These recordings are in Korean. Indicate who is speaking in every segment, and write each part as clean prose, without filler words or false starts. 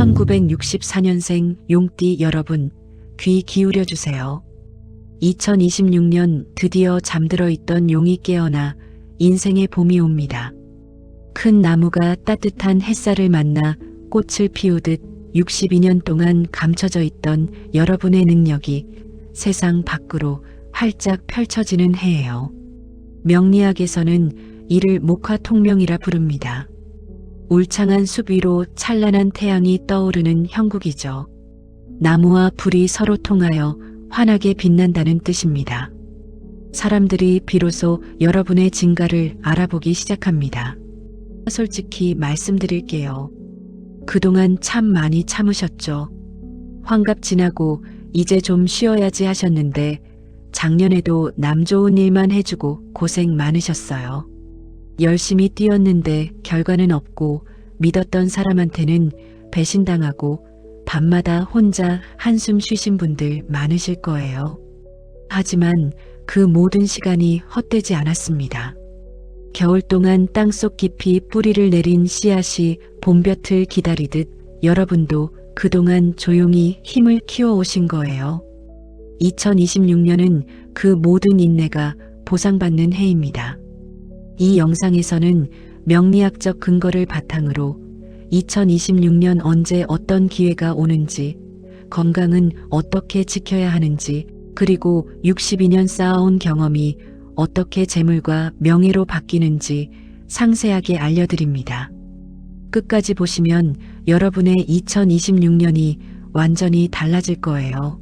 Speaker 1: 1964년생 용띠 여러분, 귀 기울여 주세요. 2026년 드디어 잠들어 있던 용이 깨어나 인생의 봄이 옵니다. 큰 나무가 따뜻한 햇살을 만나 꽃을 피우듯 62년 동안 감춰져 있던 여러분의 능력이 세상 밖으로 활짝 펼쳐지는 해예요. 명리학에서는 이를 목화통명이라 부릅니다. 울창한 숲 위로 찬란한 태양이 떠오르는 형국이죠. 나무와 불이 서로 통하여 환하게 빛난다는 뜻입니다. 사람들이 비로소 여러분의 진가를 알아보기 시작합니다. 솔직히 말씀드릴게요. 그동안 참 많이 참으셨죠. 환갑 지나고 이제 좀 쉬어야지 하셨는데 작년에도 남 좋은 일만 해주고 고생 많으셨어요. 열심히 뛰었는데 결과는 없고 믿었던 사람한테는 배신당하고 밤마다 혼자 한숨 쉬신 분들 많으실 거예요. 하지만 그 모든 시간이 헛되지 않았습니다. 겨울 동안 땅속 깊이 뿌리를 내린 씨앗이 봄볕을 기다리듯 여러분도 그동안 조용히 힘을 키워오신 거예요. 2026년은 그 모든 인내가 보상받는 해입니다. 이 영상에서는 명리학적 근거를 바탕으로 2026년 언제 어떤 기회가 오는지, 건강은 어떻게 지켜야 하는지, 그리고 62년 쌓아온 경험이 어떻게 재물과 명예로 바뀌는지 상세하게 알려드립니다. 끝까지 보시면 여러분의 2026년이 완전히 달라질 거예요.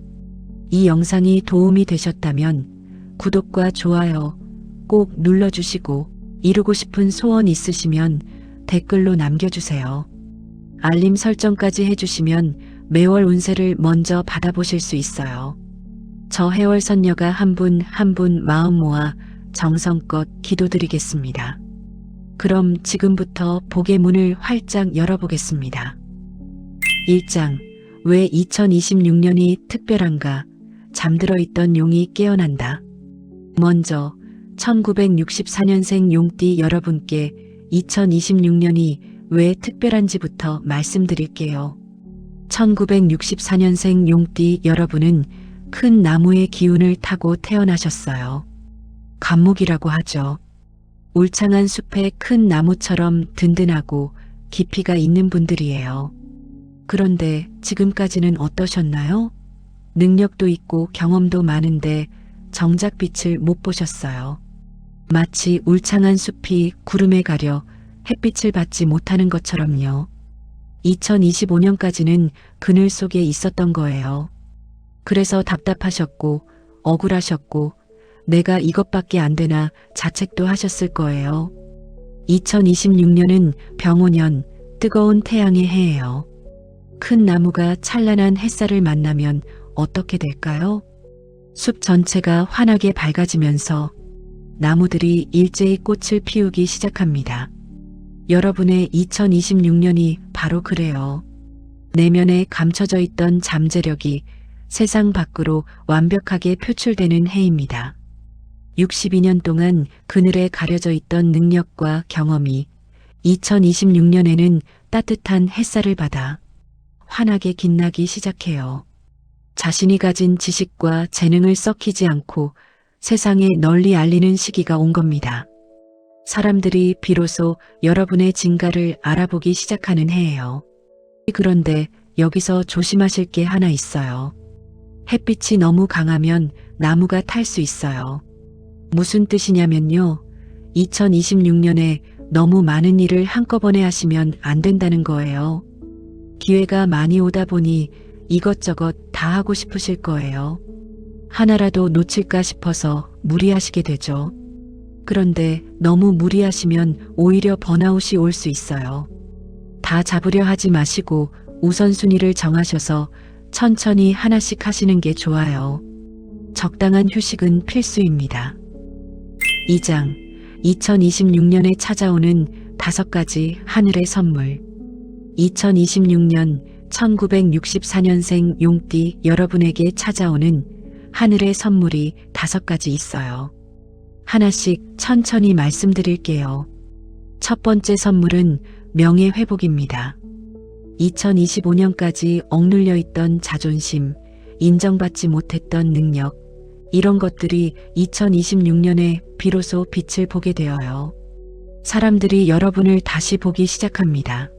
Speaker 1: 이 영상이 도움이 되셨다면 구독과 좋아요 꼭 눌러주시고 이루고 싶은 소원 있으시면 댓글로 남겨주세요. 알림 설정까지 해주시면 매월 운세를 먼저 받아보실 수 있어요. 저 해월 선녀가 한 분 한 분 마음 모아 정성껏 기도드리겠습니다. 그럼 지금부터 복의 문을 활짝 열어보겠습니다. 1장, 왜 2026년이 특별한가? 잠들어 있던 용이 깨어난다. 먼저 1964년생 용띠 여러분께 2026년이 왜 특별한지부터 말씀드릴게요. 1964년생 용띠 여러분은 큰 나무의 기운을 타고 태어나셨어요. 감목이라고 하죠. 울창한 숲의 큰 나무처럼 든든하고 깊이가 있는 분들이에요. 그런데 지금까지는 어떠셨나요? 능력도 있고 경험도 많은데 정작 빛을 못 보셨어요. 마치 울창한 숲이 구름에 가려 햇빛을 받지 못하는 것처럼요. 2025년까지는 그늘 속에 있었던 거예요. 그래서 답답하셨고 억울하셨고 내가 이것밖에 안 되나 자책도 하셨을 거예요. 2026년은 병오년, 뜨거운 태양의 해예요. 큰 나무가 찬란한 햇살을 만나면 어떻게 될까요? 숲 전체가 환하게 밝아지면서 나무들이 일제히 꽃을 피우기 시작합니다. 여러분의 2026년이 바로 그래요. 내면에 감춰져 있던 잠재력이 세상 밖으로 완벽하게 표출되는 해입니다. 62년 동안 그늘에 가려져 있던 능력과 경험이 2026년에는 따뜻한 햇살을 받아 환하게 빛나기 시작해요. 자신이 가진 지식과 재능을 썩히지 않고 세상에 널리 알리는 시기가 온 겁니다. 사람들이 비로소 여러분의 진가를 알아보기 시작하는 해예요. 그런데 여기서 조심하실 게 하나 있어요. 햇빛이 너무 강하면 나무가 탈 수 있어요. 무슨 뜻이냐면요. 2026년에 너무 많은 일을 한꺼번에 하시면 안 된다는 거예요. 기회가 많이 오다 보니 이것저것 다 하고 싶으실 거예요. 하나라도 놓칠까 싶어서 무리하시게 되죠. 그런데 너무 무리하시면 오히려 번아웃이 올 수 있어요. 다 잡으려 하지 마시고 우선순위를 정하셔서 천천히 하나씩 하시는 게 좋아요. 적당한 휴식은 필수입니다. 2장, 2026년에 찾아오는 5가지 하늘의 선물. 2026년 1964년생 용띠 여러분에게 찾아오는 하늘의 선물이 5가지 있어요. 하나씩 천천히 말씀드릴게요. 첫 번째 선물은 명예회복입니다. 2025년까지 억눌려 있던 자존심, 인정받지 못했던 능력, 이런 것들이 2026년에 비로소 빛을 보게 되어요. 사람들이 여러분을 다시 보기 시작합니다.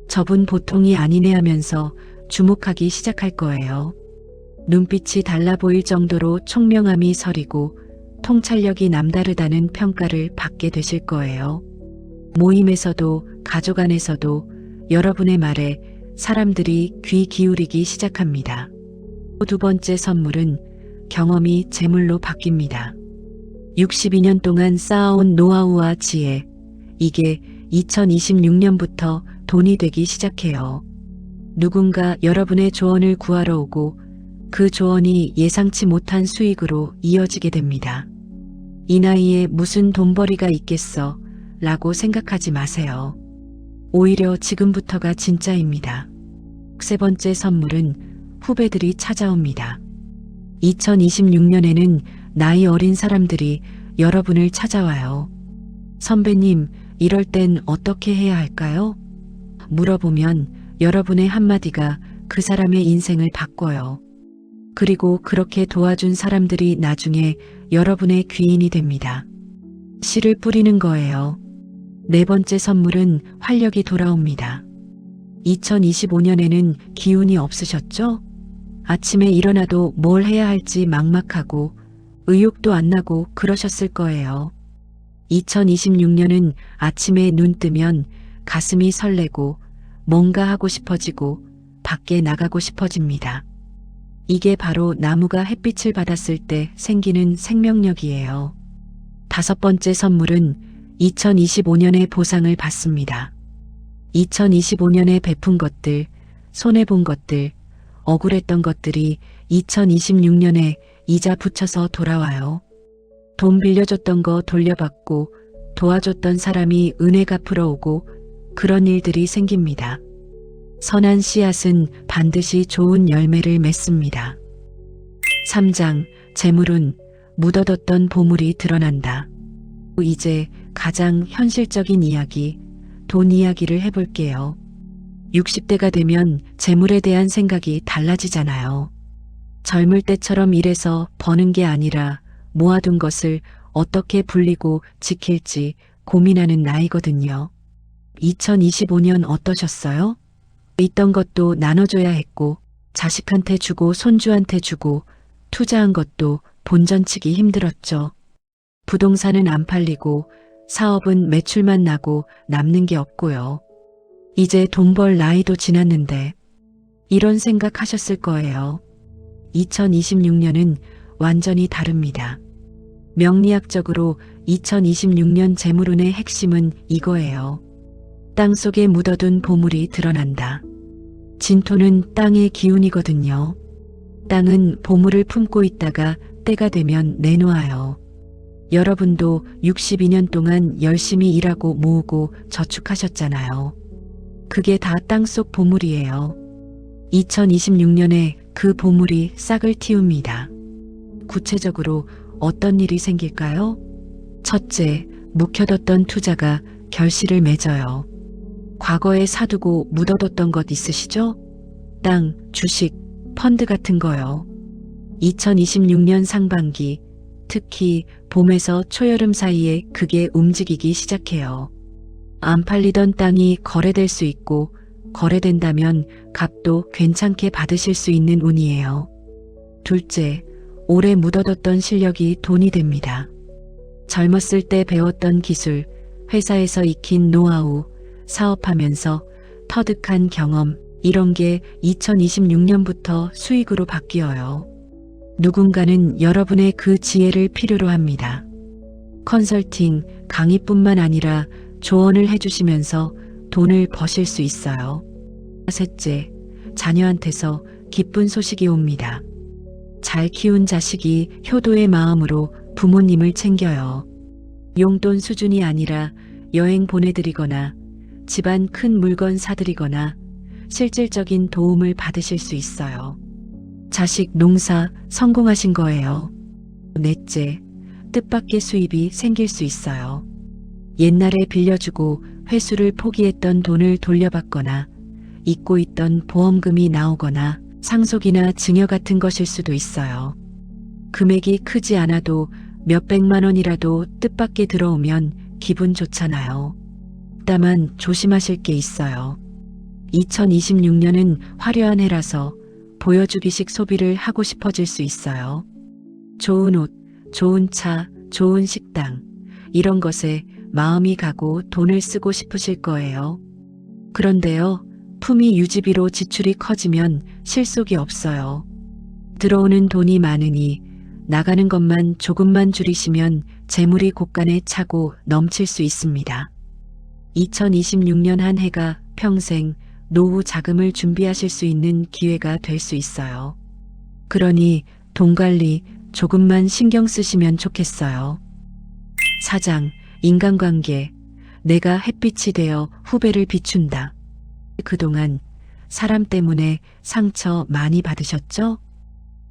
Speaker 1: 저분 보통이 아니네 하면서 주목하기 시작할 거예요. 눈빛이 달라 보일 정도로 총명함이 서리고 통찰력이 남다르다는 평가를 받게 되실 거예요. 모임에서도 가족 안에서도 여러분의 말에 사람들이 귀 기울이기 시작합니다. 두 번째 선물은 경험이 재물로 바뀝니다. 62년 동안 쌓아온 노하우와 지혜, 이게 2026년부터 돈이 되기 시작해요. 누군가 여러분의 조언을 구하러 오고 그 조언이 예상치 못한 수익으로 이어지게 됩니다. 이 나이에 무슨 돈벌이가 있겠어 라고 생각하지 마세요. 오히려 지금부터가 진짜입니다. 세 번째 선물은 후배들이 찾아옵니다. 2026년에는 나이 어린 사람들이 여러분을 찾아와요. 선배님, 이럴 땐 어떻게 해야 할까요? 물어보면 여러분의 한마디가 그 사람의 인생을 바꿔요. 그리고 그렇게 도와준 사람들이 나중에 여러분의 귀인이 됩니다. 씨를 뿌리는 거예요. 네 번째 선물은 활력이 돌아옵니다. 2025년에는 기운이 없으셨죠? 아침에 일어나도 뭘 해야 할지 막막하고 의욕도 안 나고 그러셨을 거예요. 2026년은 아침에 눈 뜨면 가슴이 설레고 뭔가 하고 싶어지고 밖에 나가고 싶어집니다. 이게 바로 나무가 햇빛을 받았을 때 생기는 생명력이에요. 다섯 번째 선물은 2025년에 보상을 받습니다. 2025년에 베푼 것들, 손해본 것들, 억울했던 것들이 2026년에 이자 붙여서 돌아와요. 돈 빌려줬던 거 돌려받고 도와줬던 사람이 은혜 갚으러 오고 그런 일들이 생깁니다. 선한 씨앗은 반드시 좋은 열매를 맺습니다. 3장, 재물운, 묻어뒀던 보물이 드러난다. 이제 가장 현실적인 이야기, 돈 이야기를 해볼게요. 60대가 되면 재물에 대한 생각이 달라지잖아요. 젊을 때처럼 일해서 버는 게 아니라 모아둔 것을 어떻게 불리고 지킬지 고민하는 나이거든요. 2025년 어떠셨어요? 있던 것도 나눠줘야 했고 자식한테 주고 손주한테 주고 투자한 것도 본전치기 힘들었죠. 부동산은 안 팔리고 사업은 매출만 나고 남는 게 없고요. 이제 돈 벌 나이도 지났는데 이런 생각 하셨을 거예요. 2026년은 완전히 다릅니다. 명리학적으로 2026년 재물운의 핵심은 이거예요. 땅속에 묻어둔 보물이 드러난다. 진토는 땅의 기운이거든요. 땅은 보물을 품고 있다가 때가 되면 내놓아요. 여러분도 62년 동안 열심히 일하고 모으고 저축하셨잖아요. 그게 다 땅속 보물이에요. 2026년에 그 보물이 싹을 틔웁니다. 구체적으로 어떤 일이 생길까요? 첫째, 묵혀뒀던 투자가 결실을 맺어요. 과거에 사두고 묻어뒀던 것 있으시죠? 땅, 주식, 펀드 같은 거요. 2026년 상반기, 특히 봄에서 초여름 사이에 그게 움직이기 시작해요. 안 팔리던 땅이 거래될 수 있고 거래된다면 값도 괜찮게 받으실 수 있는 운이에요. 둘째, 오래 묻어뒀던 실력이 돈이 됩니다. 젊었을 때 배웠던 기술, 회사에서 익힌 노하우, 사업하면서 터득한 경험, 이런 게 2026년부터 수익으로 바뀌어요. 누군가는 여러분의 그 지혜를 필요로 합니다. 컨설팅, 강의뿐만 아니라 조언을 해주시면서 돈을 버실 수 있어요. 셋째, 자녀한테서 기쁜 소식이 옵니다. 잘 키운 자식이 효도의 마음으로 부모님을 챙겨요. 용돈 수준이 아니라 여행 보내드리거나 집안 큰 물건 사드리거나 실질적인 도움을 받으실 수 있어요. 자식 농사 성공하신 거예요. 넷째, 뜻밖의 수입이 생길 수 있어요. 옛날에 빌려주고 회수를 포기했던 돈을 돌려받거나 잊고 있던 보험금이 나오거나 상속이나 증여 같은 것일 수도 있어요. 금액이 크지 않아도 몇백만 원이라도 뜻밖의 들어오면 기분 좋잖아요. 다만 조심하실 게 있어요. 2026년은 화려한 해라서 보여주기식 소비를 하고 싶어질 수 있어요. 좋은 옷, 좋은 차, 좋은 식당, 이런 것에 마음이 가고 돈을 쓰고 싶으실 거예요. 그런데요, 품위 유지비로 지출이 커지면 실속이 없어요. 들어오는 돈이 많으니 나가는 것만 조금만 줄이시면 재물이 곳간에 차고 넘칠 수 있습니다. 2026년 한 해가 평생 노후 자금을 준비하실 수 있는 기회가 될 수 있어요. 그러니 돈 관리 조금만 신경 쓰시면 좋겠어요. 사장, 인간관계. 내가 햇빛이 되어 후배를 비춘다. 그동안 사람 때문에 상처 많이 받으셨죠?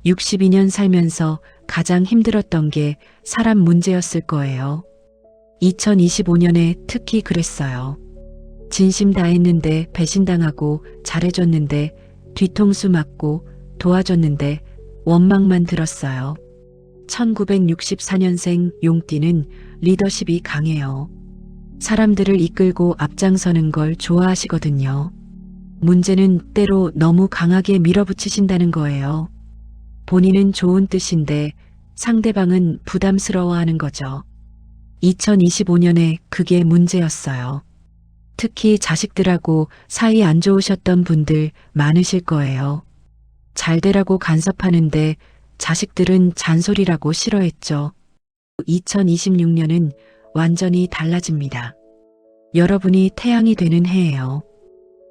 Speaker 1: 62년 살면서 가장 힘들었던 게 사람 문제였을 거예요. 2025년에 특히 그랬어요. 진심 다했는데 배신당하고 잘해줬는데 뒤통수 맞고 도와줬는데 원망만 들었어요. 1964년생 용띠는 리더십이 강해요. 사람들을 이끌고 앞장서는 걸 좋아하시거든요. 문제는 때로 너무 강하게 밀어붙이신다는 거예요. 본인은 좋은 뜻인데 상대방은 부담스러워하는 거죠. 2025년에 그게 문제였어요. 특히 자식들하고 사이 안 좋으셨던 분들 많으실 거예요. 잘 되라고 간섭하는데 자식들은 잔소리라고 싫어했죠. 2026년은 완전히 달라집니다. 여러분이 태양이 되는 해예요.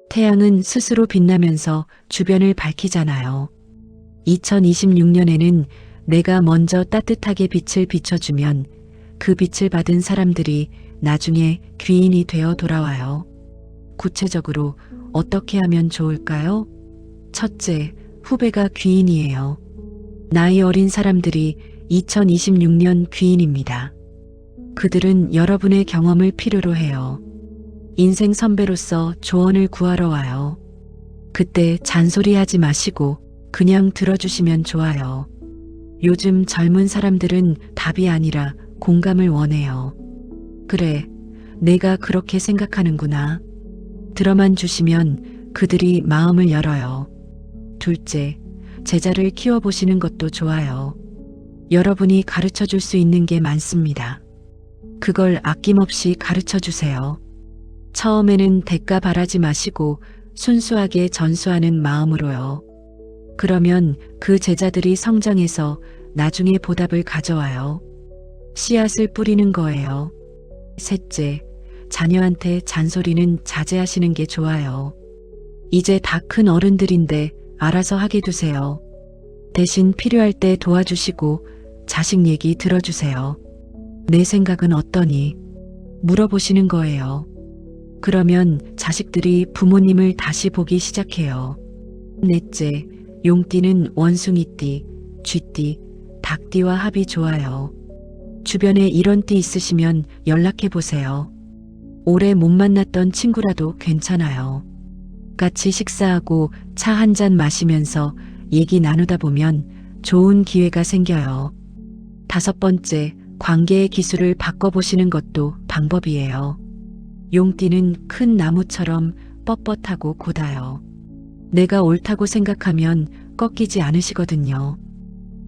Speaker 1: 태양은 스스로 빛나면서 주변을 밝히잖아요. 2026년에는 내가 먼저 따뜻하게 빛을 비춰주면 그 빛을 받은 사람들이 나중에 귀인이 되어 돌아와요. 구체적으로 어떻게 하면 좋을까요? 첫째, 후배가 귀인이에요. 나이 어린 사람들이 2026년 귀인입니다. 그들은 여러분의 경험을 필요로 해요. 인생 선배로서 조언을 구하러 와요. 그때 잔소리하지 마시고 그냥 들어주시면 좋아요. 요즘 젊은 사람들은 답이 아니라 공감을 원해요. 그래, 내가 그렇게 생각하는구나. 들어만 주시면 그들이 마음을 열어요. 둘째, 제자를 키워보시는 것도 좋아요. 여러분이 가르쳐 줄 수 있는 게 많습니다. 그걸 아낌없이 가르쳐 주세요. 처음에는 대가 바라지 마시고 순수하게 전수하는 마음으로요. 그러면 그 제자들이 성장해서 나중에 보답을 가져와요. 씨앗을 뿌리는 거예요. 셋째, 자녀한테 잔소리는 자제하시는 게 좋아요. 이제 다 큰 어른들인데 알아서 하게 두세요. 대신 필요할 때 도와주시고 자식 얘기 들어주세요. 내 생각은 어떠니? 물어보시는 거예요. 그러면 자식들이 부모님을 다시 보기 시작해요. 넷째, 용띠는 원숭이띠, 쥐띠, 닭띠와 합이 좋아요. 주변에 이런 띠 있으시면 연락해보세요. 오래 못 만났던 친구라도 괜찮아요. 같이 식사하고 차 한 잔 마시면서 얘기 나누다 보면 좋은 기회가 생겨요. 다섯 번째, 관계의 기술을 바꿔보시는 것도 방법이에요. 용띠는 큰 나무처럼 뻣뻣하고 곧아요. 내가 옳다고 생각하면 꺾이지 않으시거든요.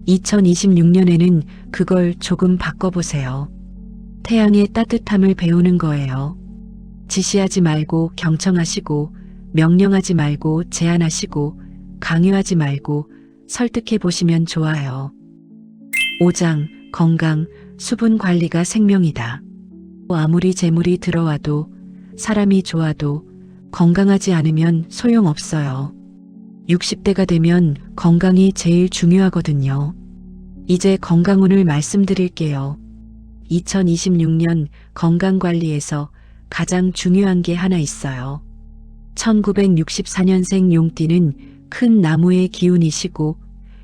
Speaker 1: 2026년에는 그걸 조금 바꿔보세요. 태양의 따뜻함을 배우는 거예요. 지시하지 말고 경청하시고, 명령하지 말고 제안하시고, 강요하지 말고 설득해 보시면 좋아요. 5장, 건강, 수분 관리가 생명이다. 아무리 재물이 들어와도 사람이 좋아도 건강하지 않으면 소용없어요. 60대가 되면 건강이 제일 중요하거든요. 이제 건강운을 말씀드릴게요. 2026년 건강관리에서 가장 중요한 게 하나 있어요. 1964년생 용띠는 큰 나무의 기운이시고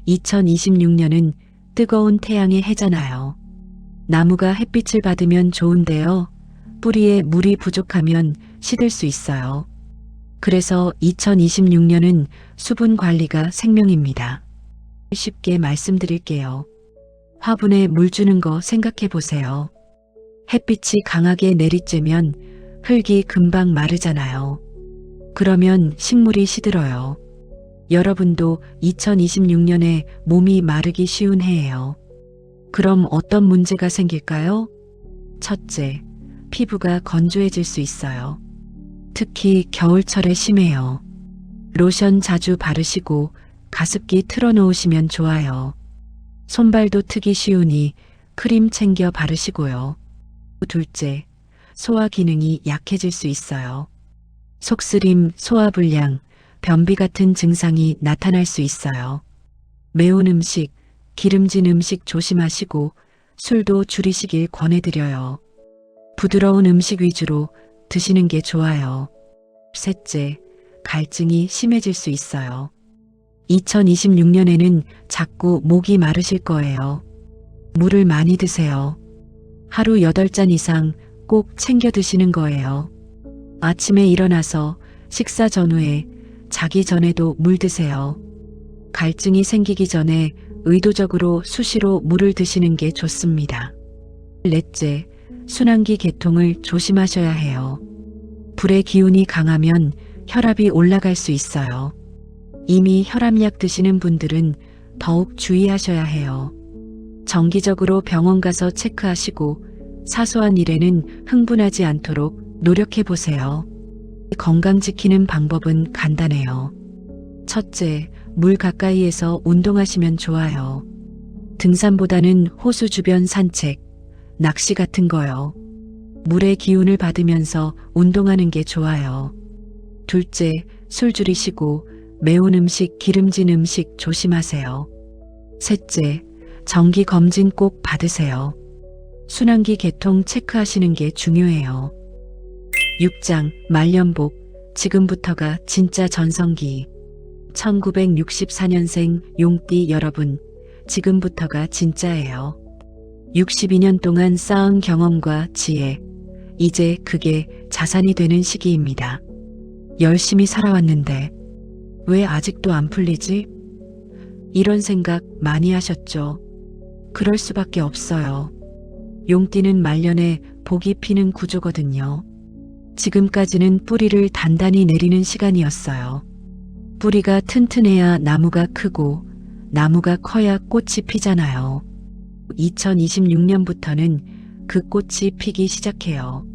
Speaker 1: 2026년은 뜨거운 태양의 해잖아요. 나무가 햇빛을 받으면 좋은데요. 뿌리에 물이 부족하면 시들 수 있어요. 그래서 2026년은 수분 관리가 생명입니다. 쉽게 말씀드릴게요. 화분에 물 주는 거 생각해 보세요. 햇빛이 강하게 내리쬐면 흙이 금방 마르잖아요. 그러면 식물이 시들어요. 여러분도 2026년에 몸이 마르기 쉬운 해예요. 그럼 어떤 문제가 생길까요? 첫째, 피부가 건조해질 수 있어요. 특히 겨울철에 심해요. 로션 자주 바르시고 가습기 틀어놓으시면 좋아요. 손발도 트기 쉬우니 크림 챙겨 바르시고요. 둘째, 소화 기능이 약해질 수 있어요. 속쓰림, 소화불량, 변비 같은 증상이 나타날 수 있어요. 매운 음식, 기름진 음식 조심하시고 술도 줄이시길 권해드려요. 부드러운 음식 위주로 드시는 게 좋아요. 셋째, 갈증이 심해질 수 있어요. 2026년에는 자꾸 목이 마르실 거예요. 물을 많이 드세요. 하루 8잔 이상 꼭 챙겨 드시는 거예요. 아침에 일어나서 식사 전후에 자기 전에도 물 드세요. 갈증이 생기기 전에 의도적으로 수시로 물을 드시는 게 좋습니다. 넷째, 순환기 계통을 조심하셔야 해요. 불의 기운이 강하면 혈압이 올라갈 수 있어요. 이미 혈압약 드시는 분들은 더욱 주의하셔야 해요. 정기적으로 병원 가서 체크하시고 사소한 일에는 흥분하지 않도록 노력해 보세요. 건강 지키는 방법은 간단해요. 첫째, 물 가까이에서 운동하시면 좋아요. 등산보다는 호수 주변 산책, 낚시 같은 거요. 물의 기운을 받으면서 운동하는 게 좋아요. 둘째, 술 줄이시고 매운 음식, 기름진 음식 조심하세요. 셋째, 정기 검진 꼭 받으세요. 순환기 계통 체크하시는 게 중요해요. 6장 말년복, 지금부터가 진짜 전성기. 1964년생 용띠 여러분, 지금부터가 진짜예요. 62년 동안 쌓은 경험과 지혜, 이제 그게 자산이 되는 시기입니다. 열심히 살아왔는데 왜 아직도 안 풀리지? 이런 생각 많이 하셨죠? 그럴 수밖에 없어요. 용띠는 말년에 복이 피는 구조거든요. 지금까지는 뿌리를 단단히 내리는 시간이었어요. 뿌리가 튼튼해야 나무가 크고 나무가 커야 꽃이 피잖아요. 2026년부터는 그 꽃이 피기 시작해요.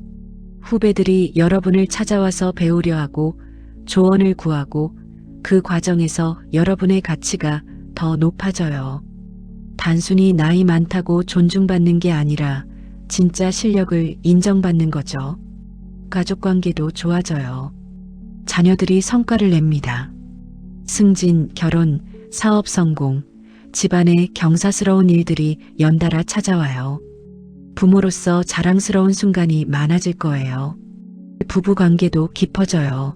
Speaker 1: 후배들이 여러분을 찾아와서 배우려 하고 조언을 구하고 그 과정에서 여러분의 가치가 더 높아져요. 단순히 나이 많다고 존중받는 게 아니라 진짜 실력을 인정받는 거죠. 가족관계도 좋아져요. 자녀들이 성과를 냅니다. 승진, 결혼, 사업 성공, 집안의 경사스러운 일들이 연달아 찾아와요. 부모로서 자랑스러운 순간이 많아질 거예요. 부부관계도 깊어져요.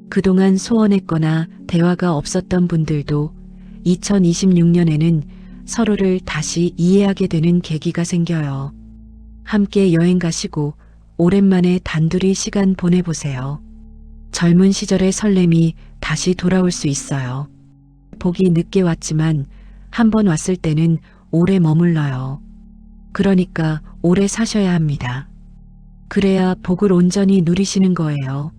Speaker 1: 그동안 소원했거나 대화가 없었던 분들도 2026년에는 서로를 다시 이해하게 되는 계기가 생겨요. 함께 여행 가시고 오랜만에 단둘이 시간 보내보세요. 젊은 시절의 설렘이 다시 돌아올 수 있어요. 복이 늦게 왔지만 한 번 왔을 때는 오래 머물러요. 그러니까 오래 사셔야 합니다. 그래야 복을 온전히 누리시는 거예요.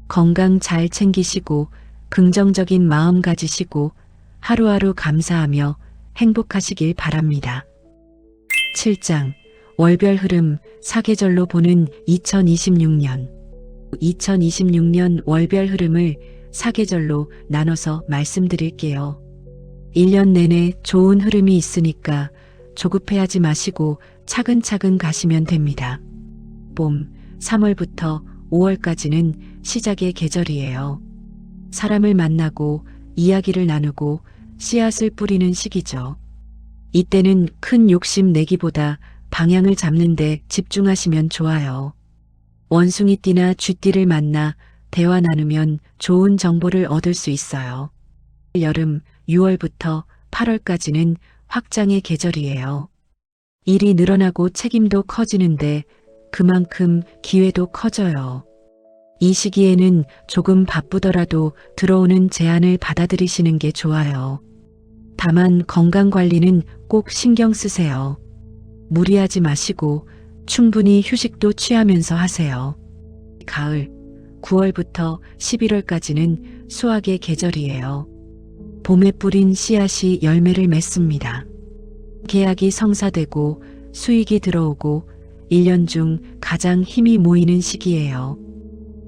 Speaker 1: 건강 잘 챙기시고 긍정적인 마음 가지시고 하루하루 감사하며 행복하시길 바랍니다. 7장 월별 흐름 사계절로 보는 2026년. 2026년 월별 흐름을 사계절로 나눠서 말씀드릴게요. 1년 내내 좋은 흐름이 있으니까 조급해하지 마시고 차근차근 가시면 됩니다. 봄 3월부터 5월까지는 시작의 계절이에요. 사람을 만나고 이야기를 나누고 씨앗을 뿌리는 시기죠. 이때는 큰 욕심 내기보다 방향을 잡는 데 집중하시면 좋아요. 원숭이띠나 쥐띠를 만나 대화 나누면 좋은 정보를 얻을 수 있어요. 여름 6월부터 8월까지는 확장의 계절이에요. 일이 늘어나고 책임도 커지는데 그만큼 기회도 커져요. 이 시기에는 조금 바쁘더라도 들어오는 제안을 받아들이시는 게 좋아요. 다만 건강 관리는 꼭 신경 쓰세요. 무리하지 마시고 충분히 휴식도 취하면서 하세요. 가을, 9월부터 11월까지는 수확의 계절이에요. 봄에 뿌린 씨앗이 열매를 맺습니다. 계약이 성사되고 수익이 들어오고 1년 중 가장 힘이 모이는 시기예요.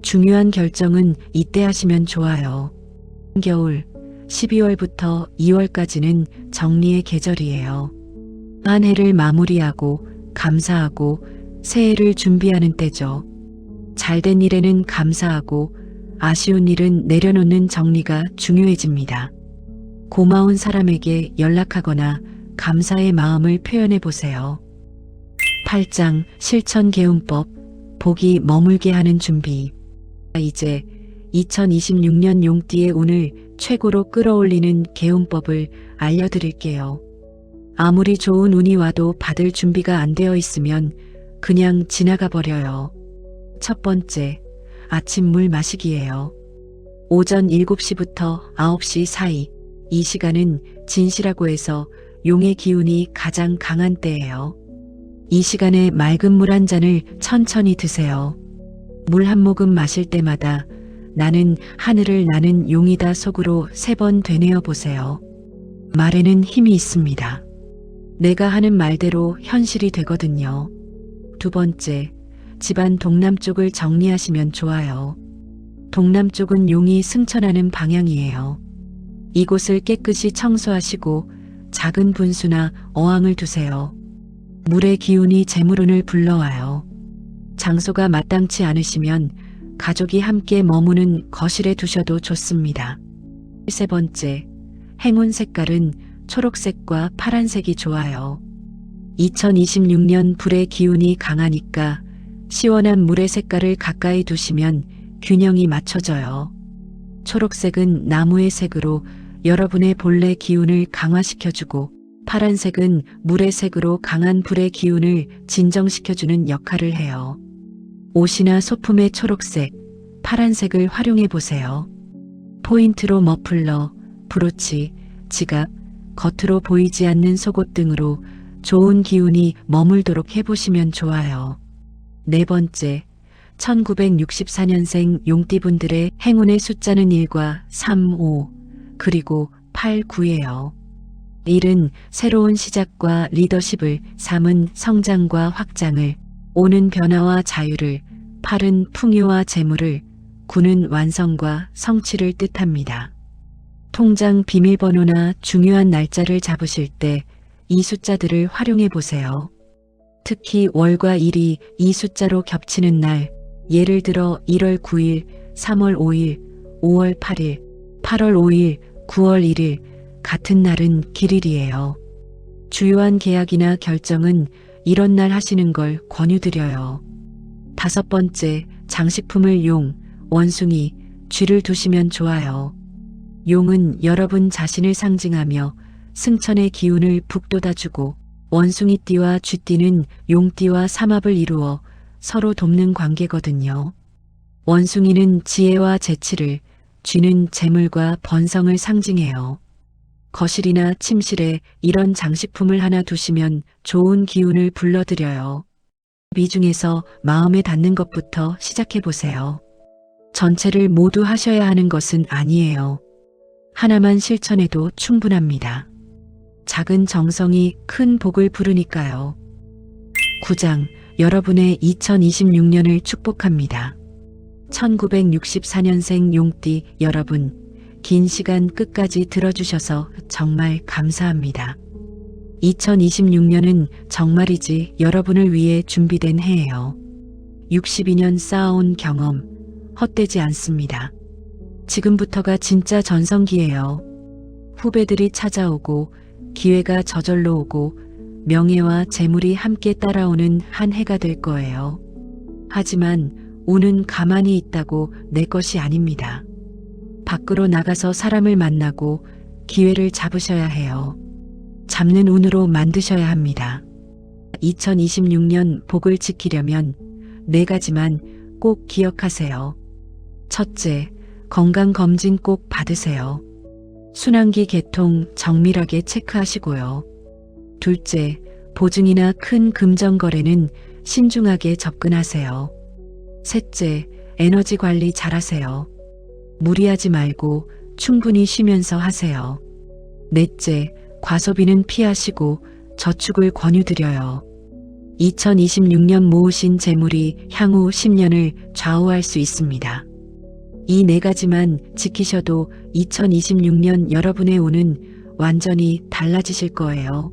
Speaker 1: 중요한 결정은 이때 하시면 좋아요. 겨울, 12월부터 2월까지는 정리의 계절이에요. 한 해를 마무리하고 감사하고 새해를 준비하는 때죠. 잘된 일에는 감사하고 아쉬운 일은 내려놓는 정리가 중요해집니다. 고마운 사람에게 연락하거나 감사의 마음을 표현해 보세요. 8장 실천 개운법, 복이 머물게 하는 준비. 이제 2026년 용띠의 운을 최고로 끌어올리는 개운법을 알려드릴게요. 아무리 좋은 운이 와도 받을 준비가 안 되어 있으면 그냥 지나가 버려요. 첫 번째, 아침 물 마시기예요. 오전 7시부터 9시 사이, 이 시간은 진시라고 해서 용의 기운이 가장 강한 때예요. 이 시간에 맑은 물 한 잔을 천천히 드세요. 물 한 모금 마실 때마다 나는 하늘을 나는 용이다 속으로 3번 되뇌어 보세요. 말에는 힘이 있습니다. 내가 하는 말대로 현실이 되거든요. 두 번째, 집안 동남쪽을 정리하시면 좋아요. 동남쪽은 용이 승천하는 방향이에요. 이곳을 깨끗이 청소하시고 작은 분수나 어항을 두세요. 물의 기운이 재물운을 불러와요. 장소가 마땅치 않으시면 가족이 함께 머무는 거실에 두셔도 좋습니다. 세 번째, 행운 색깔은 초록색과 파란색이 좋아요. 2026년 불의 기운이 강하니까 시원한 물의 색깔을 가까이 두시면 균형이 맞춰져요. 초록색은 나무의 색으로 여러분의 본래 기운을 강화시켜주고 파란색은 물의 색으로 강한 불의 기운을 진정시켜주는 역할을 해요. 옷이나 소품의 초록색, 파란색을 활용해 보세요. 포인트로 머플러, 브로치, 지갑, 겉으로 보이지 않는 속옷 등으로 좋은 기운이 머물도록 해보시면 좋아요. 네 번째, 1964년생 용띠분들의 행운의 숫자는 1과 3, 5, 그리고 8, 9예요. 1은 새로운 시작과 리더십을, 3은 성장과 확장을, 5는 변화와 자유를, 8은 풍요와 재물을, 9는 완성과 성취를 뜻합니다. 통장 비밀번호나 중요한 날짜를 잡으실 때 이 숫자들을 활용해 보세요. 특히 월과 일이 이 숫자로 겹치는 날, 예를 들어 1월 9일, 3월 5일, 5월 8일, 8월 5일, 9월 1일 같은 날은 길일이에요. 주요한 계약이나 결정은 이런 날 하시는 걸 권유드려요. 다섯 번째, 장식품을 용, 원숭이, 쥐를 두시면 좋아요. 용은 여러분 자신을 상징하며 승천의 기운을 북돋아주고 원숭이띠와 쥐띠는 용띠와 삼합을 이루어 서로 돕는 관계거든요. 원숭이는 지혜와 재치를, 쥐는 재물과 번성을 상징해요. 거실이나 침실에 이런 장식품을 하나 두시면 좋은 기운을 불러들여요. 이 중에서 마음에 닿는 것부터 시작해 보세요. 전체를 모두 하셔야 하는 것은 아니에요. 하나만 실천해도 충분합니다. 작은 정성이 큰 복을 부르니까요. 9장, 여러분의 2026년을 축복합니다. 1964년생 용띠 여러분, 긴 시간 끝까지 들어주셔서 정말 감사합니다. 2026년은 정말이지 여러분을 위해 준비된 해예요. 62년 쌓아온 경험, 헛되지 않습니다. 지금부터가 진짜 전성기예요. 후배들이 찾아오고 기회가 저절로 오고 명예와 재물이 함께 따라오는 한 해가 될 거예요. 하지만 운은 가만히 있다고 내 것이 아닙니다. 밖으로 나가서 사람을 만나고 기회를 잡으셔야 해요. 잡는 운으로 만드셔야 합니다. 2026년 복을 지키려면 4가지만 꼭 기억하세요. 첫째, 건강검진 꼭 받으세요. 순환기 개통 정밀하게 체크하시고요. 둘째, 보증이나 큰 금전 거래는 신중하게 접근하세요. 셋째, 에너지 관리 잘하세요. 무리하지 말고 충분히 쉬면서 하세요. 넷째, 과소비는 피하시고 저축을 권유드려요. 2026년 모으신 재물이 향후 10년을 좌우할 수 있습니다. 이 네 가지만 지키셔도 2026년 여러분의 운은 완전히 달라지실 거예요.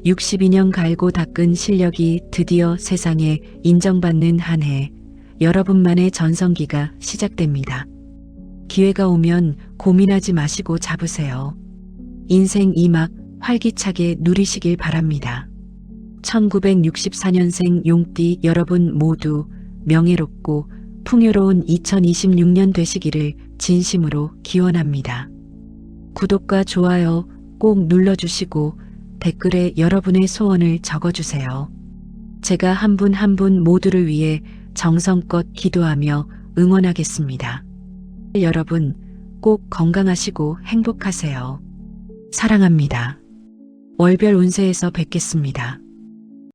Speaker 1: 62년 갈고 닦은 실력이 드디어 세상에 인정받는 한 해, 여러분만의 전성기가 시작됩니다. 기회가 오면 고민하지 마시고 잡으세요. 인생 2막 활기차게 누리시길 바랍니다. 1964년생 용띠 여러분 모두 명예롭고 풍요로운 2026년 되시기를 진심으로 기원합니다. 구독과 좋아요 꼭 눌러주시고 댓글에 여러분의 소원을 적어주세요. 제가 한 분 한 분 모두를 위해 정성껏 기도하며 응원하겠습니다. 여러분 꼭 건강하시고 행복하세요. 사랑합니다. 월별 운세에서 뵙겠습니다.